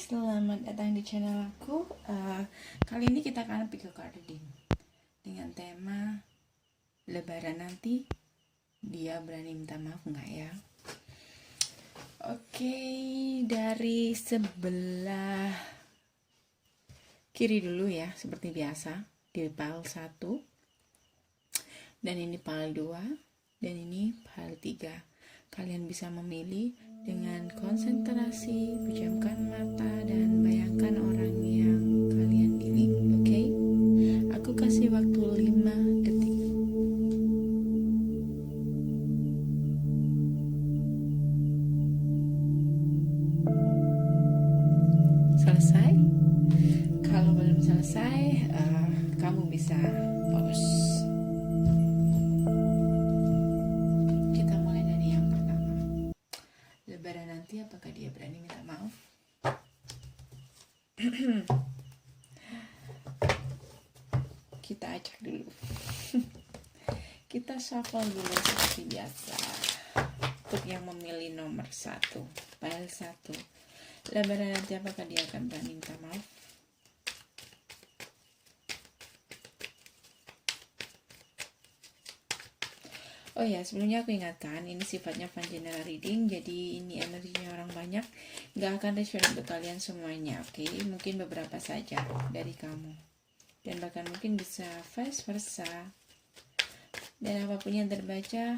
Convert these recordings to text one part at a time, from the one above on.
Selamat datang di channel aku. Kali ini kita akan pick a card reading dengan tema Lebaran nanti dia berani minta maaf nggak ya? Oke, dari sebelah kiri dulu ya, seperti biasa di pile 1, dan ini pile 2, dan ini pile 3. Kalian bisa memilih dengan konsentrasi, pejamkan mata, dan bayangkan orang yang kalian pilih. Oke? Aku kasih waktu 5 detik. Selesai? Kalau belum selesai, kamu bisa pause. Kita mulai dari yang pertama. Lebaran nanti apakah dia berani minta maaf? Kita acak dulu. Kita shuffle dulu seperti biasa. Untuk yang memilih nomor 1, pile 1, Lebaran nanti apakah dia akan berani minta maaf? Oh ya, sebelumnya aku ingatkan, ini sifatnya fun general reading, jadi ini energinya orang banyak, gak akan resonate untuk kalian semuanya, oke? Mungkin beberapa saja dari kamu, dan bahkan mungkin bisa vice versa. Dan apapun yang terbaca,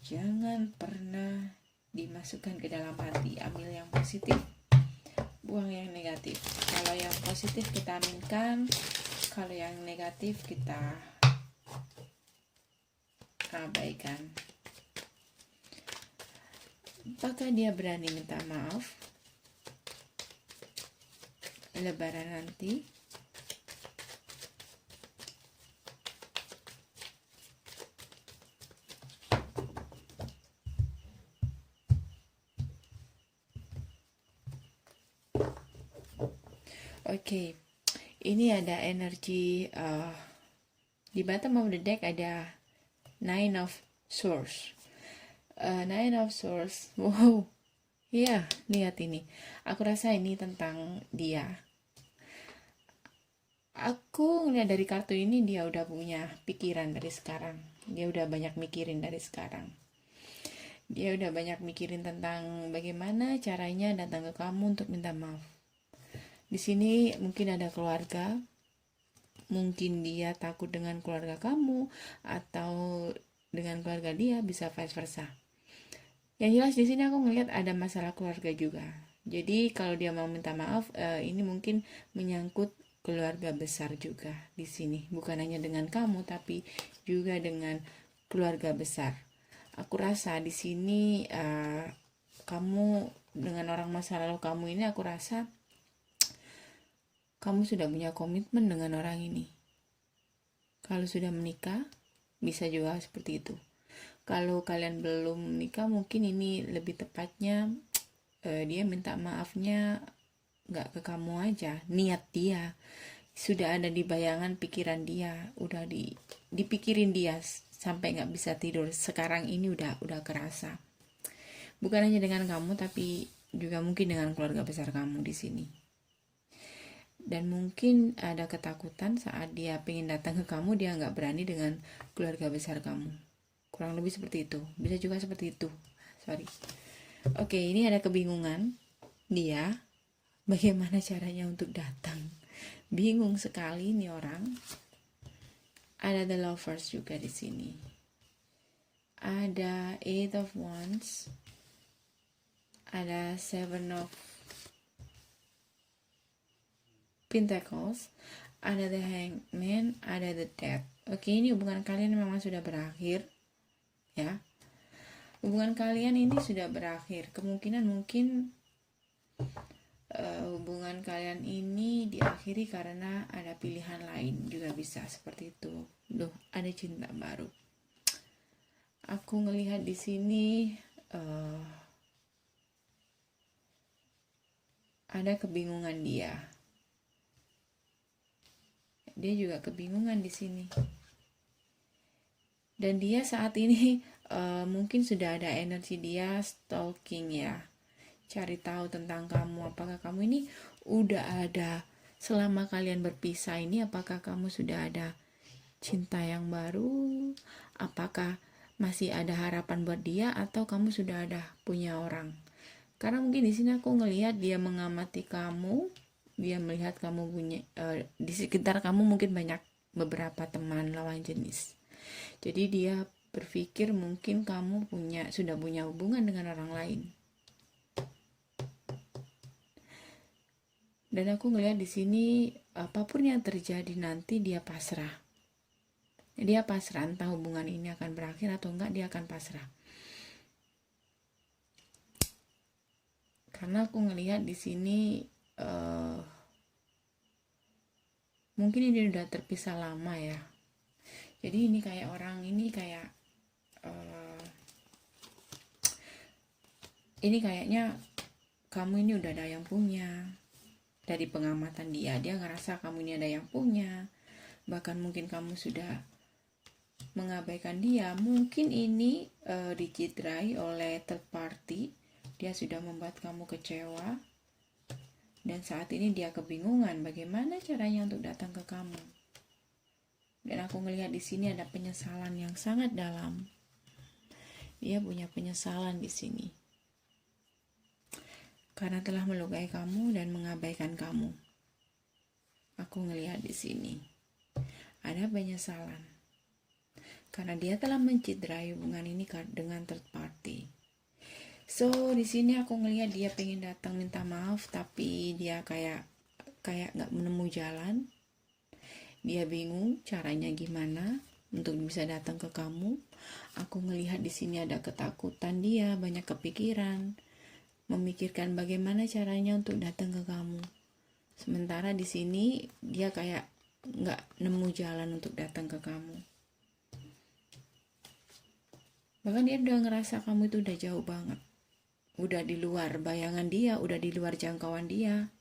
jangan pernah dimasukkan ke dalam hati. Ambil yang positif, buang yang negatif. Kalau yang positif kita aminkan, kalau yang negatif kita abaikan. Apakah dia berani minta maaf Lebaran nanti? Oke, ini ada energi di bottom of the deck ada Nine of Swords. Nine of Swords. Wow. Iya, lihat ini. Aku rasa ini tentang dia. Aku ngeliat dari kartu ini dia udah punya pikiran dari sekarang. Dia udah banyak mikirin dari sekarang. Dia udah banyak mikirin tentang bagaimana caranya datang ke kamu untuk minta maaf. Di sini mungkin ada keluarga. Mungkin dia takut dengan keluarga kamu, atau dengan keluarga dia, bisa vice versa. Yang jelas di sini aku melihat ada masalah keluarga juga. Jadi kalau dia mau minta maaf, ini mungkin menyangkut keluarga besar juga di sini. Bukan hanya dengan kamu, tapi juga dengan keluarga besar. Aku rasa di sini kamu dengan orang masa lalu kamu ini, aku rasa kamu sudah punya komitmen dengan orang ini. Kalau sudah menikah, bisa juga seperti itu. Kalau kalian belum menikah, mungkin ini lebih tepatnya dia minta maafnya gak ke kamu aja. Niat dia sudah ada di bayangan pikiran dia, udah dipikirin dia sampai gak bisa tidur. Sekarang ini udah kerasa. Bukan hanya dengan kamu, tapi juga mungkin dengan keluarga besar kamu di sini. Dan mungkin ada ketakutan saat dia pengen datang ke kamu, dia nggak berani dengan keluarga besar kamu. Kurang lebih seperti itu. Bisa juga seperti itu. Sorry. Oke, ini ada kebingungan dia bagaimana caranya untuk datang. Bingung sekali nih orang. Ada the lovers juga di sini. Ada 8 of Wands. Ada 7 of Pentacles, ada the Hangman, ada the Death. Oke, ini hubungan kalian memang sudah berakhir, ya. Hubungan kalian ini sudah berakhir. Kemungkinan mungkin hubungan kalian ini diakhiri karena ada pilihan lain, juga bisa seperti itu. Duh, ada cinta baru. Aku ngelihat di sini ada kebingungan dia. Dia juga kebingungan di sini. Dan dia saat ini mungkin sudah ada energi dia stalking ya. cari tahu tentang kamu. Apakah kamu ini udah ada selama kalian berpisah ini, apakah kamu sudah ada cinta yang baru? Apakah masih ada harapan buat dia, atau kamu sudah ada punya orang? Karena mungkin di sini aku ngelihat dia mengamati kamu, dia melihat kamu punya di sekitar kamu mungkin banyak beberapa teman lawan jenis. Jadi dia berpikir mungkin kamu sudah punya hubungan dengan orang lain. Dan aku ngelihat di sini apapun yang terjadi nanti dia pasrah. Dia pasrah, entah hubungan ini akan berakhir atau enggak, dia akan pasrah. Karena aku ngelihat di sini mungkin ini udah terpisah lama ya. Jadi ini kayak orang ini kayak ini kayaknya kamu ini udah ada yang punya. Dari pengamatan dia ngerasa kamu ini ada yang punya. Bahkan mungkin kamu sudah mengabaikan dia. Mungkin ini dicidrai oleh third party. Dia sudah membuat kamu kecewa. Dan saat ini dia kebingungan bagaimana caranya untuk datang ke kamu. Dan aku melihat di sini ada penyesalan yang sangat dalam. Dia punya penyesalan di sini. Karena telah melukai kamu dan mengabaikan kamu. Aku ngelihat di sini ada penyesalan. Karena dia telah mencidrai hubungan ini dengan third party. So di sini aku ngelihat dia pengen datang minta maaf, tapi dia kayak nggak menemu jalan. Dia bingung caranya gimana untuk bisa datang ke kamu. Aku ngelihat di sini ada ketakutan dia, banyak kepikiran, memikirkan bagaimana caranya untuk datang ke kamu. Sementara di sini dia kayak nggak nemu jalan untuk datang ke kamu. Bahkan dia udah ngerasa kamu itu udah jauh banget, udah di luar bayangan dia, udah di luar jangkauan dia.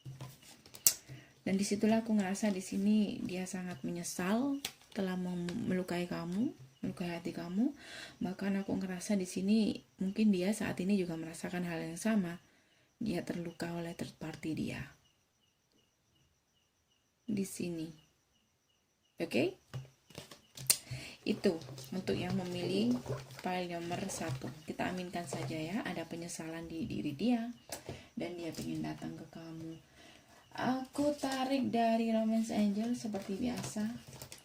Dan disitulah aku ngerasa di sini dia sangat menyesal telah melukai kamu, melukai hati kamu. Bahkan aku ngerasa di sini mungkin dia saat ini juga merasakan hal yang sama. Dia terluka oleh third party dia. Di sini. Oke? Itu untuk yang memilih file nomor 1. Kita aminkan saja ya, ada penyesalan di diri dia dan dia ingin datang ke kamu. Aku tarik dari Romance Angel seperti biasa.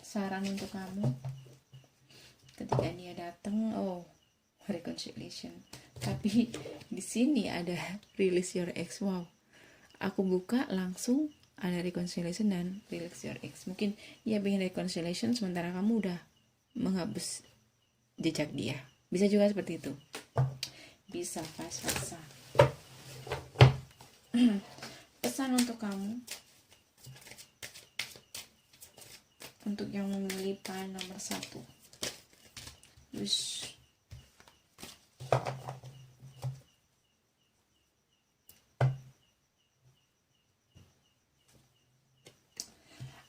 Saran untuk kamu. Ketika dia datang, reconciliation. Tapi di sini ada release your ex. Wow. Aku buka langsung ada reconciliation dan release your ex. Mungkin dia pengen reconciliation sementara kamu udah menghapus jejak dia. Bisa juga seperti itu. Bisa vice versa. Pesan untuk kamu, untuk yang memilih file nomor 1. Wish.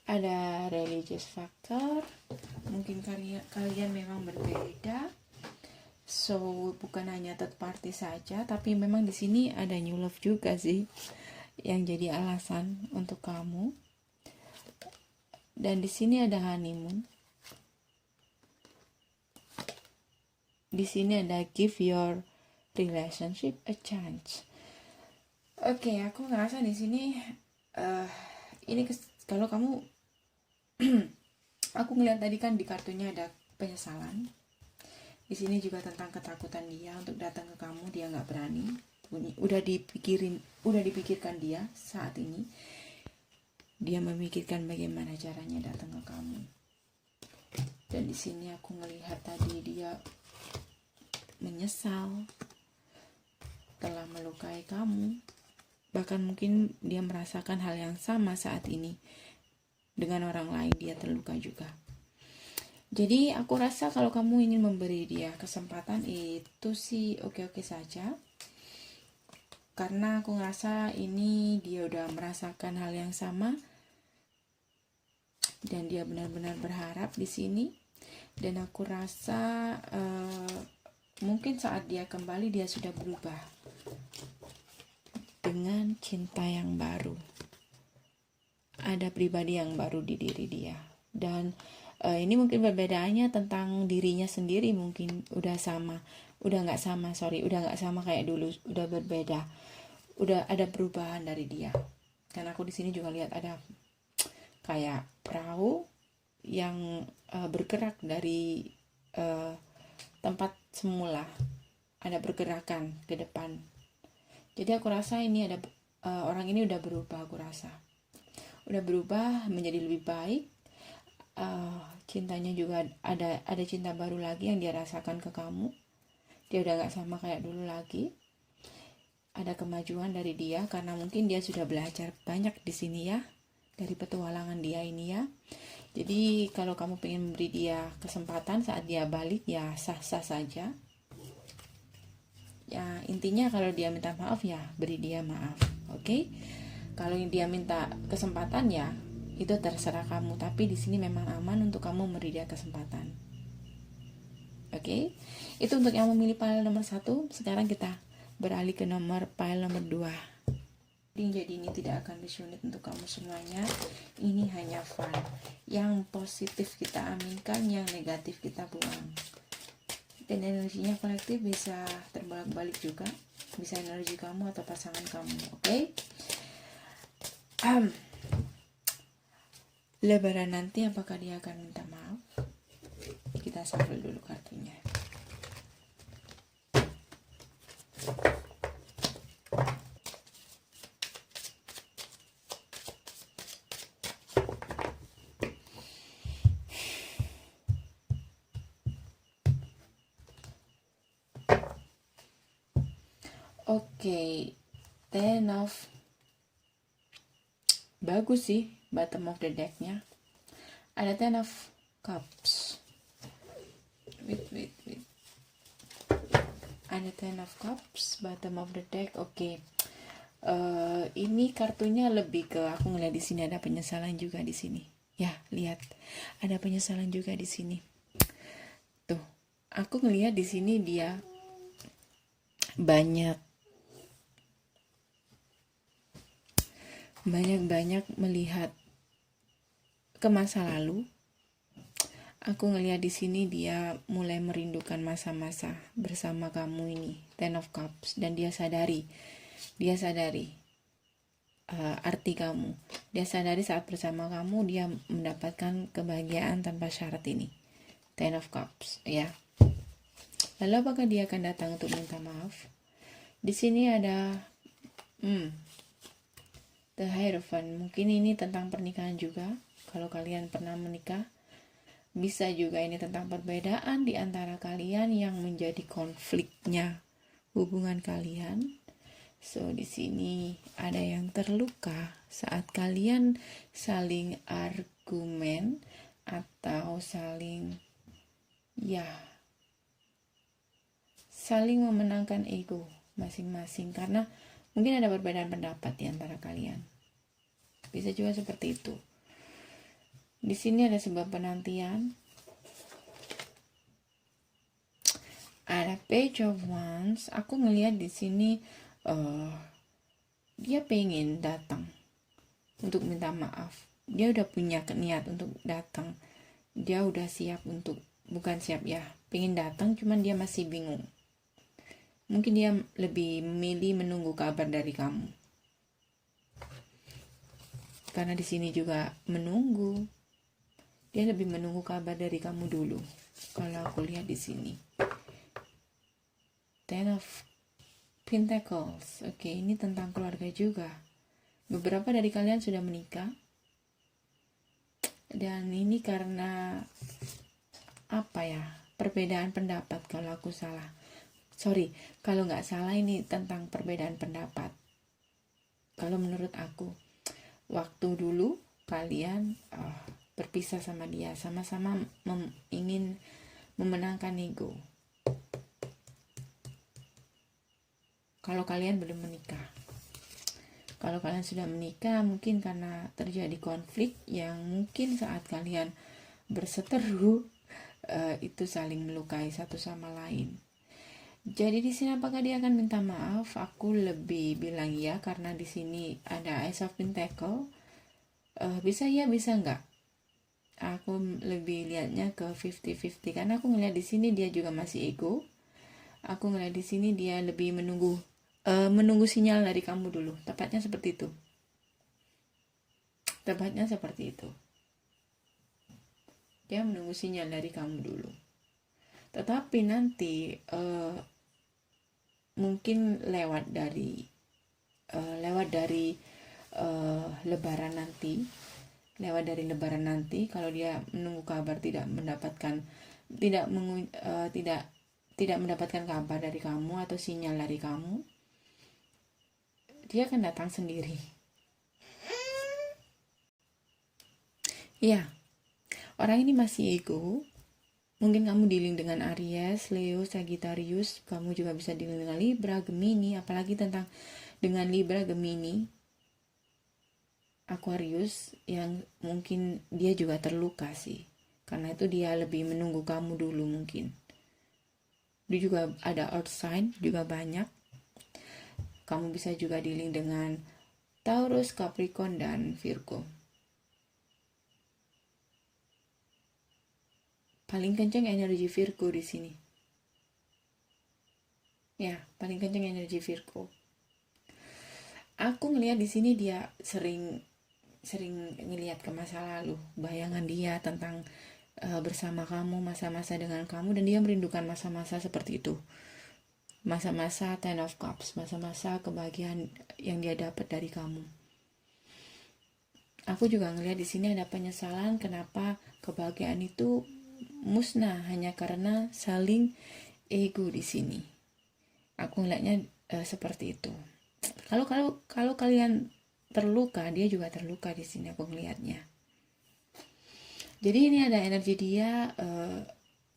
Ada religious factor, mungkin kalian memang berbeda. So bukan hanya third party saja, tapi memang di sini ada new love juga sih yang jadi alasan untuk kamu. Dan di sini ada honeymoon. Di sini ada give your relationship a chance. Oke, aku ngerasa di sini ini kalau kamu aku ngeliat tadi kan di kartunya ada penyesalan. Di sini juga tentang ketakutan dia untuk datang ke kamu, dia nggak berani. Udah dipikirkan dia saat ini. Dia memikirkan bagaimana caranya datang ke kamu. Dan di sini aku melihat tadi dia menyesal telah melukai kamu. Bahkan mungkin dia merasakan hal yang sama saat ini. Dengan orang lain dia terluka juga. Jadi aku rasa kalau kamu ingin memberi dia kesempatan itu sih oke-oke saja. Karena aku ngerasa ini dia udah merasakan hal yang sama. Dan dia benar-benar berharap di sini. Dan aku rasa mungkin saat dia kembali dia sudah berubah. dengan cinta yang baru. Ada pribadi yang baru di diri dia. Dan ini mungkin perbedaannya tentang dirinya sendiri, mungkin udah nggak sama kayak dulu, udah berbeda, udah ada perubahan dari dia. Karena aku di sini juga lihat ada kayak perahu yang bergerak dari tempat semula, ada pergerakan ke depan. Jadi aku rasa ini ada orang ini udah berubah, aku rasa udah berubah menjadi lebih baik. Cintanya juga ada cinta baru lagi yang dia rasakan ke kamu. Dia udah nggak sama kayak dulu lagi. Ada kemajuan dari dia karena mungkin dia sudah belajar banyak di sini ya, dari petualangan dia ini ya. Jadi kalau kamu pengen memberi dia kesempatan saat dia balik, ya sah-sah saja. Ya intinya kalau dia minta maaf, ya beri dia maaf, oke? Kalau dia minta kesempatan, ya itu terserah kamu. Tapi di sini memang aman untuk kamu memberi dia kesempatan, oke? Itu untuk yang memilih file nomor 1. Sekarang kita beralih ke file nomor 2. Jadi ini tidak akan disulit untuk kamu semuanya. Ini hanya fun. Yang positif kita aminkan, yang negatif kita buang. Dan energinya kolektif bisa terbolak-balik juga. Bisa energi kamu atau pasangan kamu, oke? Lebaran nanti apakah dia akan minta maaf? Kita shuffle dulu kartunya. Oke, Ten of bagus sih bottom of the decknya. Ada Ten of Cups. Wait. Ada Ten of Cups, bottom of the deck. Oke. Ini kartunya lebih ke, aku ngeliat di sini ada penyesalan juga di sini. Ya, lihat. Ada penyesalan juga di sini. Tuh, aku ngeliat di sini dia banyak melihat ke masa lalu. Aku ngelihat di sini dia mulai merindukan masa-masa bersama kamu ini, Ten of Cups, dan dia sadari arti kamu. Dia sadari saat bersama kamu dia mendapatkan kebahagiaan tanpa syarat ini, Ten of Cups, ya. Lalu apakah dia akan datang untuk minta maaf? Di sini ada The Hierophant. Mungkin ini tentang pernikahan juga. Kalau kalian pernah menikah, bisa juga ini tentang perbedaan di antara kalian yang menjadi konfliknya hubungan kalian. So di sini ada yang terluka saat kalian saling argumen atau saling memenangkan ego masing-masing karena mungkin ada perbedaan pendapat di antara kalian. Bisa juga seperti itu. Di sini ada sebuah penantian. Ada Page of Wands. Aku ngelihat di sini dia pengen datang untuk minta maaf. Dia udah punya niat untuk datang. Dia udah siap untuk, bukan siap ya, pengen datang, cuman dia masih bingung. Mungkin dia lebih memilih menunggu kabar dari kamu. Karena di sini juga menunggu. Dia lebih menunggu kabar dari kamu dulu. Kalau aku lihat di sini. Ten of Pentacles. Oke, ini tentang keluarga juga. Beberapa dari kalian sudah menikah. Dan ini karena perbedaan pendapat kalau aku salah. Sorry, kalau nggak salah ini tentang perbedaan pendapat. Kalau menurut aku, waktu dulu kalian berpisah sama dia, sama-sama ingin memenangkan ego. Kalau kalian belum menikah. Kalau kalian sudah menikah, mungkin karena terjadi konflik yang mungkin saat kalian berseteru itu saling melukai satu sama lain. Jadi di sini apakah dia akan minta maaf? Aku lebih bilang ya, karena di sini ada Ace of Pentacle. Bisa ya, bisa enggak? Aku lebih lihatnya ke 50-50, karena aku ngeliat di sini dia juga masih ego. Aku ngeliat di sini dia lebih menunggu sinyal dari kamu dulu. Tepatnya seperti itu. Tepatnya seperti itu. Dia menunggu sinyal dari kamu dulu. Tetapi nanti mungkin lewat dari lebaran nanti, kalau dia menunggu kabar tidak mendapatkan tidak mendapatkan kabar dari kamu atau sinyal dari kamu, dia akan datang sendiri. Ya, orang ini masih ego. Mungkin kamu dealing dengan Aries, Leo, Sagittarius, kamu juga bisa dealing dengan Libra, Gemini, apalagi dengan Libra, Gemini, Aquarius, yang mungkin dia juga terluka sih. Karena itu dia lebih menunggu kamu dulu mungkin. Dia juga ada Earth sign, juga banyak. Kamu bisa juga dealing dengan Taurus, Capricorn, dan Virgo. Paling kencang energi Virgo di sini. Ya, paling kencang energi Virgo. Aku ngelihat di sini dia sering ngelihat ke masa lalu, bayangan dia tentang bersama kamu, masa-masa dengan kamu, dan dia merindukan masa-masa seperti itu. Masa-masa Ten of Cups, masa-masa kebahagiaan yang dia dapat dari kamu. Aku juga ngelihat di sini ada penyesalan kenapa kebahagiaan itu musnah hanya karena saling ego di sini. Aku ngelihatnya seperti itu. Kalau kalian terluka, dia juga terluka di sini. Aku ngelihatnya. Jadi ini ada energi dia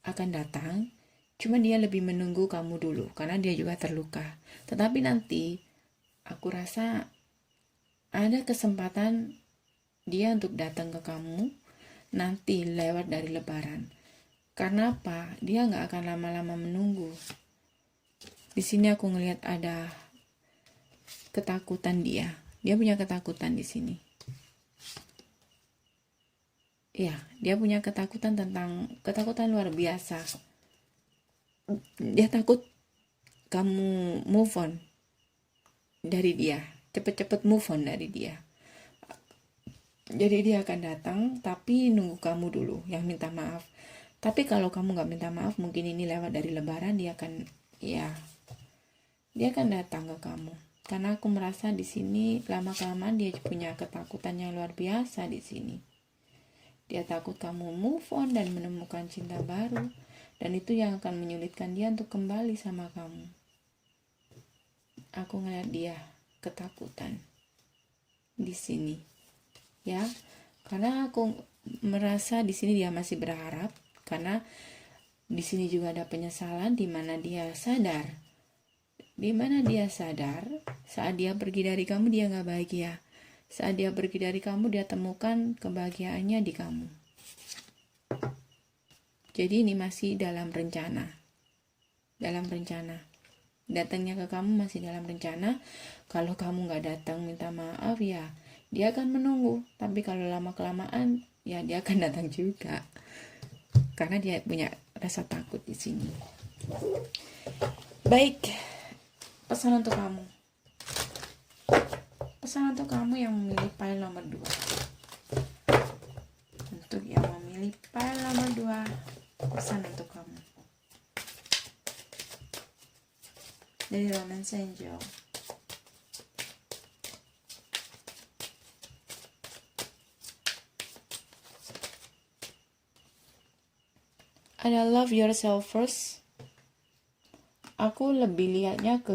akan datang, cuma dia lebih menunggu kamu dulu karena dia juga terluka. Tetapi nanti aku rasa ada kesempatan dia untuk datang ke kamu nanti lewat dari lebaran. Karena apa? Dia nggak akan lama-lama menunggu. Di sini aku ngelihat ada ketakutan dia. Dia punya ketakutan di sini. Ya, dia punya ketakutan luar biasa. Dia takut kamu move on dari dia, cepet-cepet move on dari dia. Jadi dia akan datang, tapi nunggu kamu dulu yang minta maaf. Tapi kalau kamu nggak minta maaf, mungkin ini lewat dari lebaran, dia akan datang ke kamu. Karena aku merasa di sini lama-kelamaan dia punya ketakutan yang luar biasa di sini. Dia takut kamu move on dan menemukan cinta baru, dan itu yang akan menyulitkan dia untuk kembali sama kamu. Aku ngeliat dia ketakutan di sini, ya, karena aku merasa di sini dia masih berharap, karena di sini juga ada penyesalan di mana dia sadar saat dia pergi dari kamu dia nggak bahagia. Saat dia pergi dari kamu, dia temukan kebahagiaannya di kamu. Jadi ini masih dalam rencana. Datangnya ke kamu masih dalam rencana. Kalau kamu nggak datang minta maaf, ya dia akan menunggu. Tapi kalau lama-kelamaan, ya dia akan datang juga. Karena dia punya rasa takut di sini. Baik, pesan untuk kamu. Pesan untuk kamu yang memilih pile nomor 2. Untuk yang memilih pile nomor 2, pesan untuk kamu dari Romance Angel. Ada love yourself first. Aku lebih lihatnya ke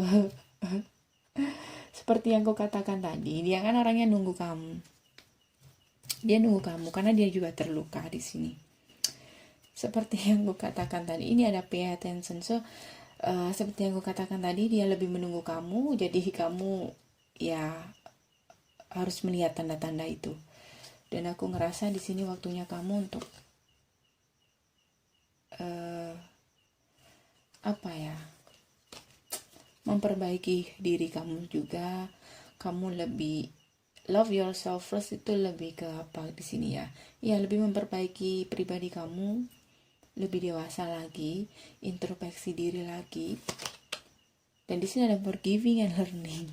seperti yang aku katakan tadi, dia kan orangnya nunggu kamu. Dia nunggu kamu karena dia juga terluka di sini. Seperti yang aku katakan tadi, ini ada pay attention. So, seperti yang aku katakan tadi, dia lebih menunggu kamu. Jadi kamu ya harus melihat tanda-tanda itu. Dan aku ngerasa di sini waktunya kamu untuk memperbaiki diri kamu juga. Kamu lebih love yourself first, itu lebih ke apa di sini ya? Ya, lebih memperbaiki pribadi kamu, lebih dewasa lagi, introspeksi diri lagi. Dan di sini ada forgiving and learning.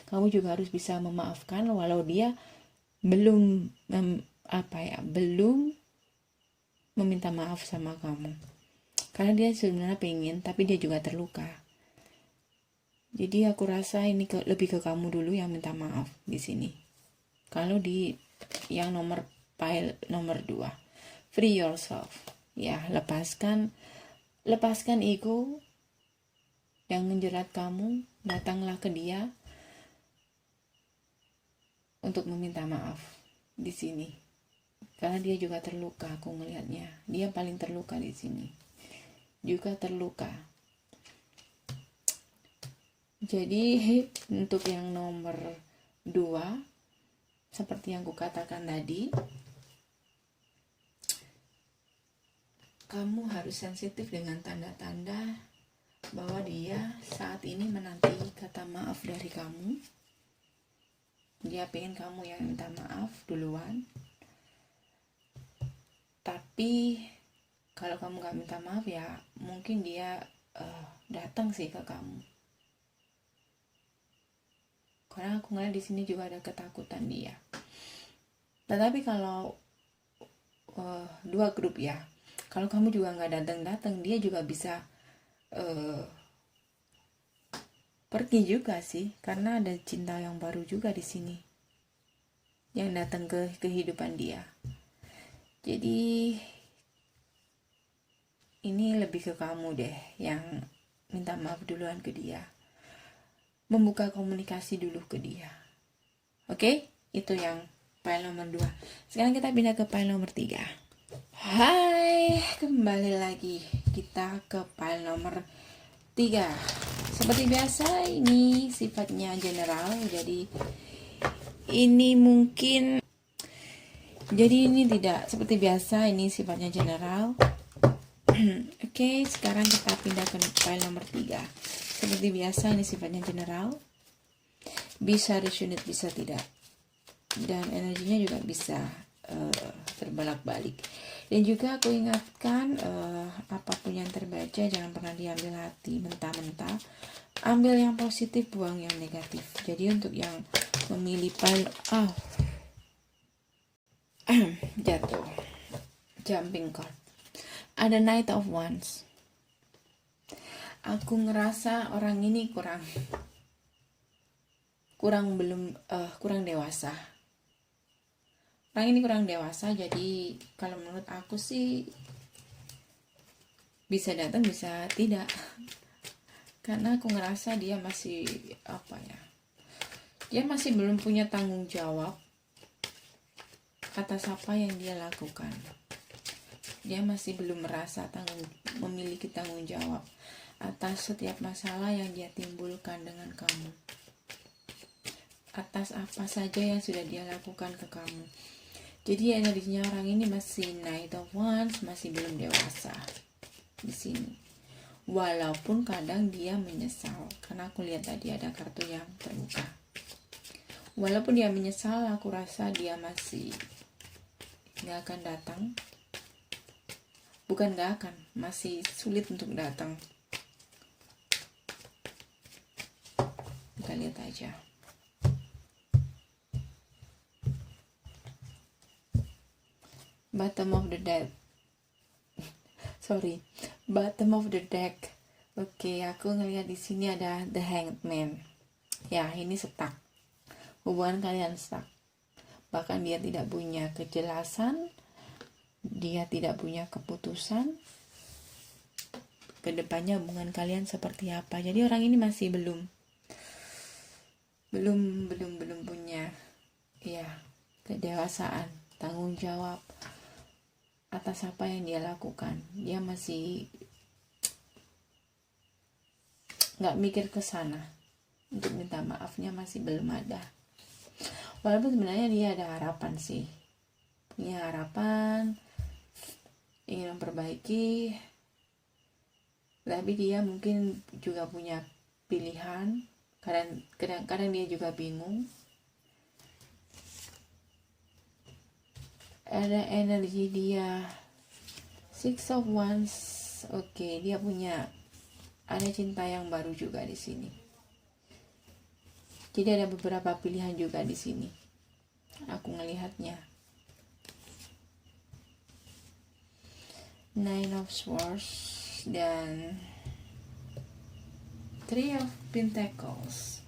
Kamu juga harus bisa memaafkan walau dia belum belum meminta maaf sama kamu. Karena dia sebenarnya pengen, tapi dia juga terluka. Jadi aku rasa ini lebih ke kamu dulu yang minta maaf di sini. Kalau di yang pile nomor 2, free yourself. Ya, lepaskan ego yang menjerat kamu. Datanglah ke dia untuk meminta maaf di sini. Karena dia juga terluka, aku ngelihatnya. Dia paling terluka di sini. Juga terluka. Jadi untuk yang nomor 2, seperti yang kukatakan tadi, kamu harus sensitif dengan tanda-tanda bahwa dia saat ini menanti kata maaf dari kamu. Dia pengen kamu yang minta maaf duluan. Tapi kalau kamu gak minta maaf, ya mungkin dia datang sih ke kamu. Karena aku ngeliat di sini juga ada ketakutan dia. Tetapi kalau 2 grup ya, kalau kamu juga nggak datang, dia juga bisa pergi juga sih, karena ada cinta yang baru juga di sini yang datang ke kehidupan dia. Jadi ini lebih ke kamu deh yang minta maaf duluan ke dia, membuka komunikasi dulu ke dia. Oke? Itu yang file nomor 2. Sekarang kita pindah ke file nomor 3. Hai, kembali lagi kita ke file nomor 3. Seperti biasa, ini sifatnya general. Jadi ini tidak seperti biasa, ini sifatnya general. Oke, sekarang kita pindah ke file nomor 3. Seperti biasa, ini sifatnya general. Bisa resonate, bisa tidak. Dan energinya juga bisa terbolak-balik. Dan juga aku ingatkan, apapun yang terbaca jangan pernah diambil hati mentah-mentah. Ambil yang positif, buang yang negatif. Jadi untuk yang memilih file jatuh jumping card, ada Knight of Wands. Aku ngerasa orang ini kurang dewasa. Orang ini kurang dewasa. Jadi kalau menurut aku sih bisa datang, bisa tidak. Karena aku ngerasa dia masih dia masih belum punya tanggung jawab atas apa yang dia lakukan. Dia masih belum merasa memiliki tanggung jawab atas setiap masalah yang dia timbulkan dengan kamu, atas apa saja yang sudah dia lakukan ke kamu. Jadi energinya orang ini masih Knight of Wands, masih belum dewasa di sini. Walaupun kadang dia menyesal, karena aku lihat tadi ada kartu yang terbuka. Walaupun dia menyesal, aku rasa dia masih gak akan datang. Bukan gak akan, masih sulit untuk datang. Kita lihat aja. Bottom of the deck. Bottom of the deck. Oke, aku ngelihat di sini ada the Hanged Man. Ya, ini stuck. Hubungan kalian stuck. Bahkan dia tidak punya kejelasan, dia tidak punya keputusan kedepannya hubungan kalian seperti apa. Jadi orang ini masih belum punya kedewasaan, tanggung jawab atas apa yang dia lakukan. Dia masih nggak mikir ke sana. Untuk minta maafnya masih belum ada. Walaupun sebenarnya dia ada harapan sih, punya harapan, ingin memperbaiki, tapi dia mungkin juga punya pilihan, kadang-kadang dia juga bingung. Ada energi dia Six of Wands. Oke, dia punya ada cinta yang baru juga di sini. Jadi ada beberapa pilihan juga di sini. Aku ngelihatnya. Nine of Swords dan Three of Pentacles.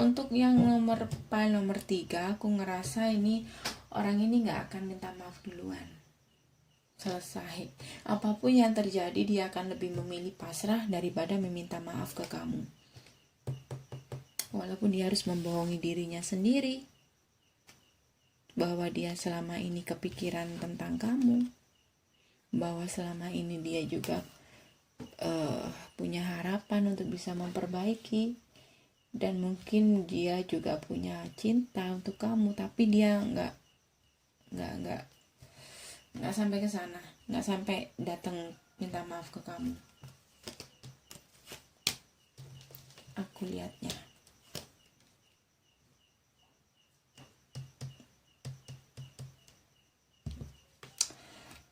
Untuk yang nomor 3, aku ngerasa ini orang ini nggak akan minta maaf duluan. Selesai. Apapun yang terjadi, dia akan lebih memilih pasrah daripada meminta maaf ke kamu. Walaupun dia harus membohongi dirinya sendiri bahwa dia selama ini kepikiran tentang kamu, bahwa selama ini dia juga punya harapan untuk bisa memperbaiki, dan mungkin dia juga punya cinta untuk kamu, tapi dia nggak sampai ke sana, nggak sampai datang minta maaf ke kamu. Aku lihatnya.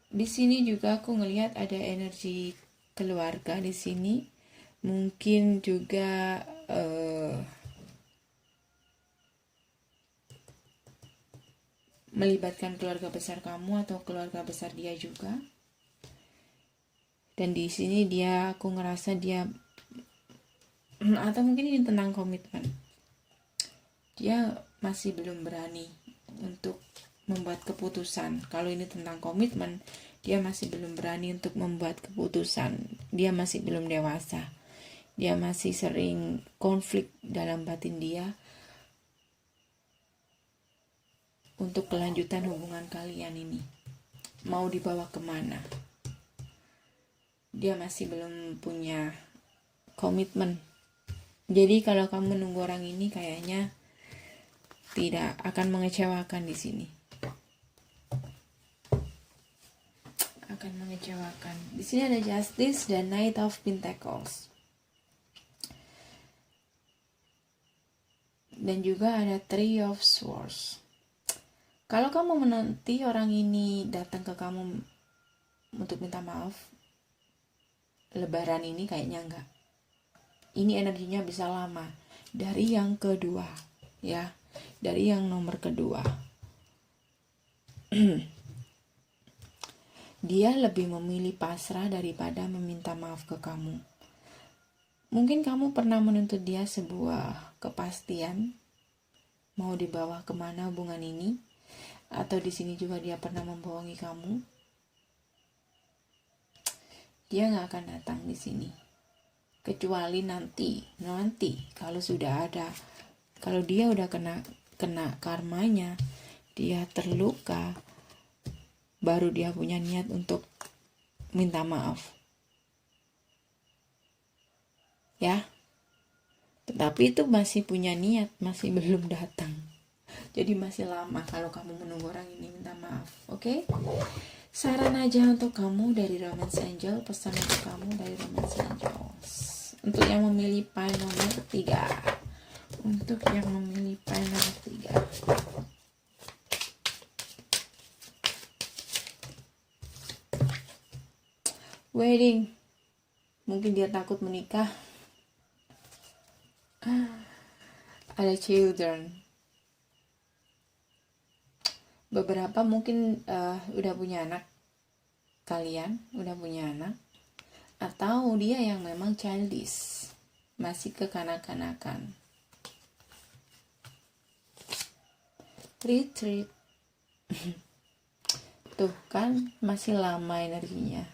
Di sini juga aku ngelihat ada energi keluarga di sini. Mungkin juga melibatkan keluarga besar kamu atau keluarga besar dia juga. Dan di sini aku ngerasa dia, atau mungkin ini tentang komitmen. Dia masih belum berani untuk membuat keputusan. Kalau ini tentang komitmen, dia masih belum berani untuk membuat keputusan. Dia masih belum dewasa. Dia masih sering konflik dalam batin dia untuk kelanjutan hubungan kalian ini. Mau dibawa kemana? Dia masih belum punya komitmen. Jadi kalau kamu nunggu orang ini, kayaknya tidak akan mengecewakan di sini. Akan mengecewakan. Di sini ada Justice dan Knight of Pentacles. Dan juga ada Three of Swords. Kalau kamu menanti orang ini datang ke kamu untuk minta maaf, Lebaran ini kayaknya enggak. Ini energinya bisa lama. Dari yang kedua, ya. Dari yang nomor kedua. Dia lebih memilih pasrah daripada meminta maaf ke kamu. Mungkin kamu pernah menuntut dia sebuah kepastian, mau dibawa kemana hubungan ini, atau di sini juga dia pernah membohongi kamu. Dia nggak akan datang di sini, kecuali nanti kalau sudah ada, kalau dia udah kena karmanya, dia terluka, baru dia punya niat untuk minta maaf. Ya, tetapi itu masih punya niat, masih belum datang. Jadi masih lama kalau kamu menunggu orang ini minta maaf. Oke? Saran aja untuk kamu dari Romance Angel, pesan untuk kamu dari Romance Angels. Untuk yang memilih pile nomor 3. Untuk yang memilih pile nomor 3. Wedding. Mungkin dia takut menikah. Ada children. Beberapa mungkin udah punya anak. Kalian udah punya anak. Atau dia yang memang childish, masih kekanak-kanakan. Retreat. Tuh kan masih lama energinya.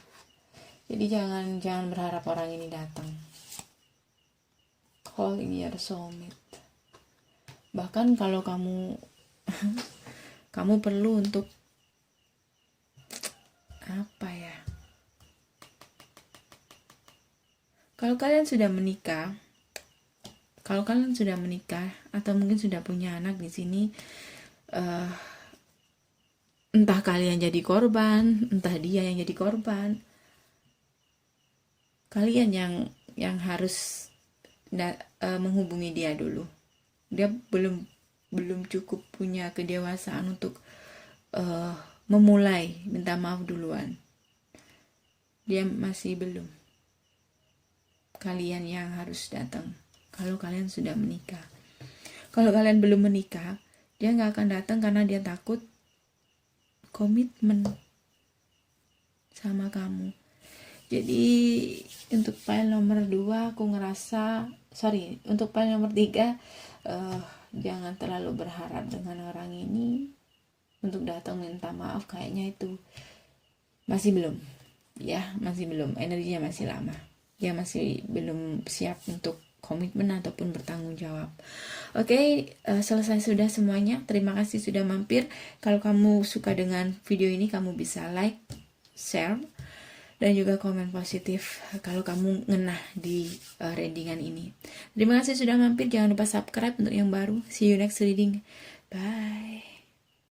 Jadi jangan berharap orang ini datang. Calling your soulmate. Bahkan kalau kamu kamu perlu untuk apa ya? Kalau kalian sudah menikah atau mungkin sudah punya anak di sini, Entah kalian jadi korban, entah dia yang jadi korban. Kalian yang harus menghubungi dia dulu. Dia belum cukup punya kedewasaan untuk memulai minta maaf duluan. Dia masih belum. Kalian yang harus datang kalau kalian sudah menikah. Kalau kalian belum menikah, dia nggak akan datang karena dia takut komitmen sama kamu. Jadi untuk file nomor 2 aku ngerasa, untuk file nomor 3 jangan terlalu berharap dengan orang ini untuk datang minta maaf. Kayaknya itu masih belum, masih belum, energinya masih lama, dia masih belum siap untuk komitmen ataupun bertanggung jawab. Oke, selesai sudah semuanya. Terima kasih sudah mampir. Kalau kamu suka dengan video ini, kamu bisa like, share, dan juga komen positif kalau kamu ngenah di readingan ini. Terima kasih sudah mampir. Jangan lupa subscribe untuk yang baru. See you next reading. Bye.